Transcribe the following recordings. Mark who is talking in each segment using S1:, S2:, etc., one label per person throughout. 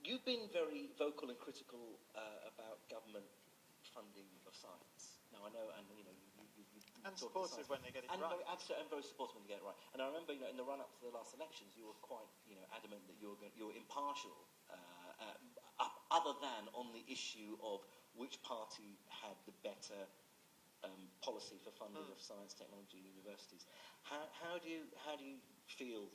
S1: You've been very vocal and critical about government funding of science. Now I know, and you
S2: and supportive when they get it right.
S1: Absolutely, and very supportive when they get it right. And I remember, in the run-up to the last elections, you were quite, adamant that you're impartial, other than on the issue of which party had the better policy for funding of science, technology, universities. How do you feel?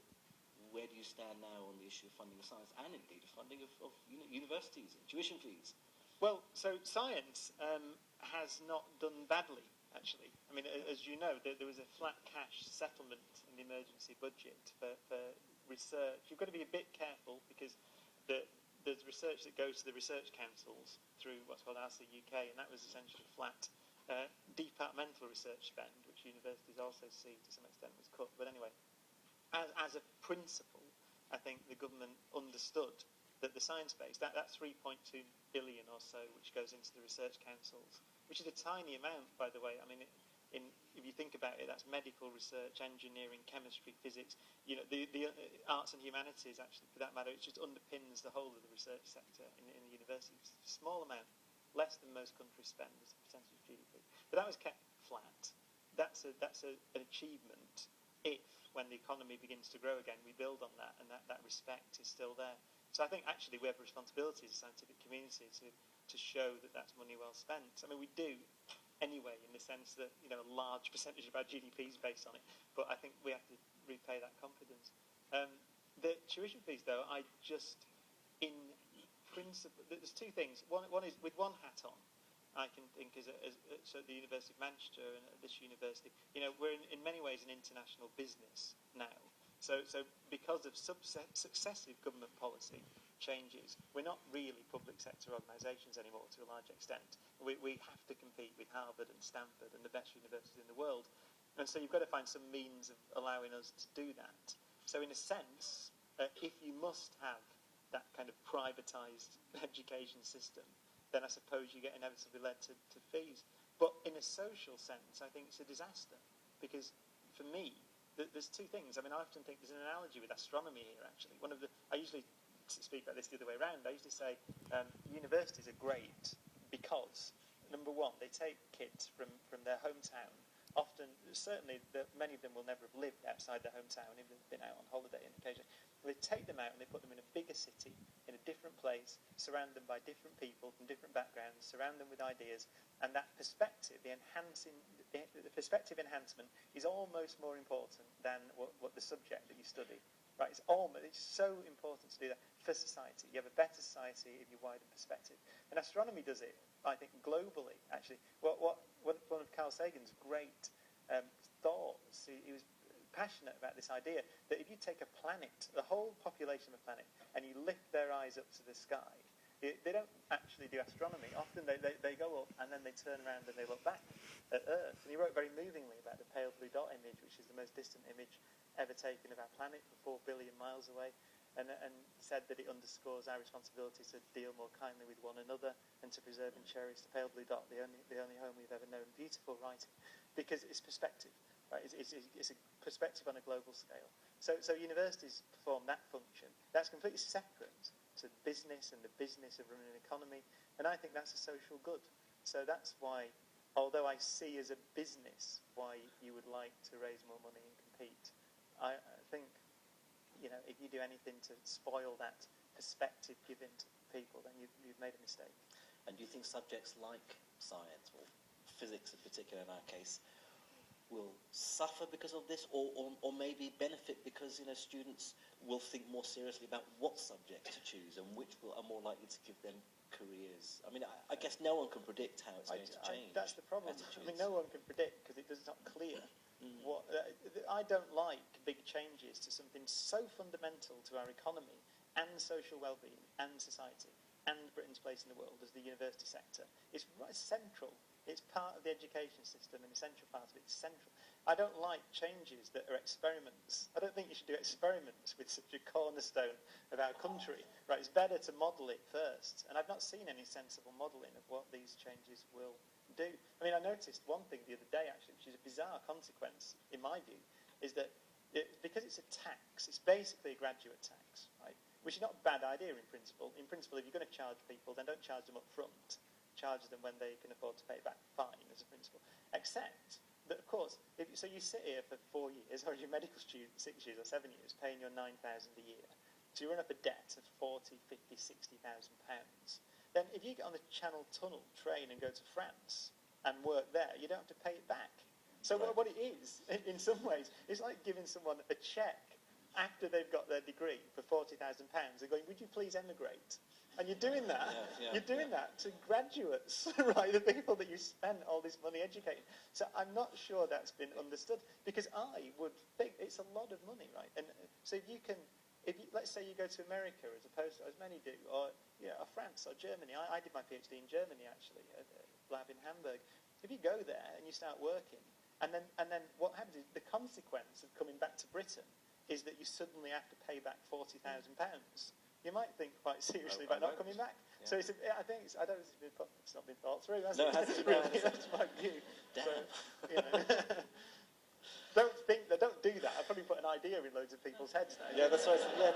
S1: Where do you stand now on the issue of funding of science and indeed of funding of universities and tuition fees?
S2: Well, so science has not done badly, actually. I mean, as you know, there was a flat cash settlement in the emergency budget for research. You've got to be a bit careful because there's research that goes to the research councils through what's called ARSA UK, and that was essentially flat departmental research spend, which universities also see to some extent was cut. But anyway, as a principle, I think the government understood that the science base, that 3.2 billion or so, which goes into the research councils, which is a tiny amount, by the way. I mean, if you think about it, that's medical research, engineering, chemistry, physics. The arts and humanities, actually, for that matter, it just underpins the whole of the research sector in the universities. It's a small amount, less than most countries spend as a percentage of GDP. But that was kept flat. That's an achievement if, when the economy begins to grow again, we build on that, and that respect is still there. So I think actually we have a responsibility as a scientific community to show that that's money well spent. I mean, we do anyway, in the sense that a large percentage of our GDP is based on it. But I think we have to repay that confidence. The tuition fees, though, in principle, there's two things. One is with one hat on. I can think as at the University of Manchester and at this university, we're in many ways an international business now. So because of successive government policy changes, we're not really public sector organisations anymore to a large extent. We have to compete with Harvard and Stanford and the best universities in the world. And so you've got to find some means of allowing us to do that. So in a sense, if you must have that kind of privatised education system, then I suppose you get inevitably led to fees. But in a social sense, I think it's a disaster. Because for me, there's two things. I mean, I often think there's an analogy with astronomy here, actually. I usually speak about this the other way around. I usually say universities are great because, number one, they take kids from their hometown. Often, certainly, many of them will never have lived outside their hometown, even if they've been out on holiday and occasionally. They take them out and they put them in a bigger city, in a different place, surround them by different people from different backgrounds, surround them with ideas, and that perspective, the perspective enhancement is almost more important than what the subject that you study. Right? It's so important to do that for society. You have a better society if you widen perspective. And astronomy does it, I think, globally, actually. One of Carl Sagan's great thoughts, he was passionate about this idea that if you take a planet, the whole population of a planet, and you lift their eyes up to the sky, they don't actually do astronomy. Often they go up and then they turn around and they look back at Earth. And he wrote very movingly about the pale blue dot image, which is the most distant image ever taken of our planet from 4 billion miles away, and said that it underscores our responsibility to deal more kindly with one another and to preserve and cherish the pale blue dot, the only home we've ever known. Beautiful writing, because it's perspective. Right? It's a perspective on a global scale. So universities perform that function. That's completely separate to business and the business of running an economy, and I think that's a social good. So that's why, although I see as a business why you would like to raise more money and compete, I think, if you do anything to spoil that perspective given to people, then you've made a mistake.
S1: And do you think subjects like science, or physics in particular in our case, will suffer because of this, or maybe benefit because students will think more seriously about what subjects to choose and which are more likely to give them careers? I mean, I guess no one can predict how it's going to change.
S2: That's the problem. I mean, no one can predict because it's not clear. I don't like big changes to something so fundamental to our economy and social well-being and society and Britain's place in the world as the university sector. It's central. It's part of the education system, an essential part of it. It's central. I don't like changes that are experiments. I don't think you should do experiments with such a cornerstone of our country. Right? It's better to model it first. And I've not seen any sensible modelling of what these changes will do. I mean, I noticed one thing the other day, actually, which is a bizarre consequence, in my view, is that because it's a tax, it's basically a graduate tax, right? which is not a bad idea in principle. In principle, if you're going to charge people, then don't charge them up front. Charge them when they can afford to pay back fine, as a principle. Except that, of course, so you sit here for 4 years, or you're a medical student, 6 years or 7 years, paying your £9,000 a year. So you run up a debt of 40, 50, 60,000 pounds. Then if you get on the Channel Tunnel train and go to France and work there, you don't have to pay it back. So what it is, in some ways, it's like giving someone a cheque after they've got their degree for £40,000 and going, would you please emigrate? And you're doing that. You're doing that to graduates, right? The people that you spent all this money educating. So I'm not sure that's been understood, because I would think it's a lot of money, right? And so let's say you go to America as opposed to, as many do, or or France or Germany. I did my PhD in Germany actually, at a lab in Hamburg. If you go there and you start working, and then what happens is the consequence of coming back to Britain is that you suddenly have to pay back £40,000. You might think quite seriously about not coming back. Yeah. So I don't know it's not been thought through, has it?
S1: No, it hasn't.
S2: Really, that's my view.
S1: Damn.
S2: So, don't do that. I've probably put an idea in loads of people's heads now.
S1: Yeah, that's right. Yeah.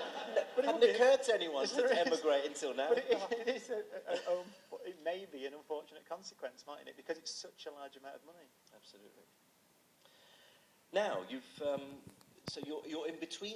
S1: But it hadn't occurred to anyone to emigrate until now.
S2: But it is it may be an unfortunate consequence, mightn't it? Because it's such a large amount of money.
S1: Absolutely. Now, so you're in between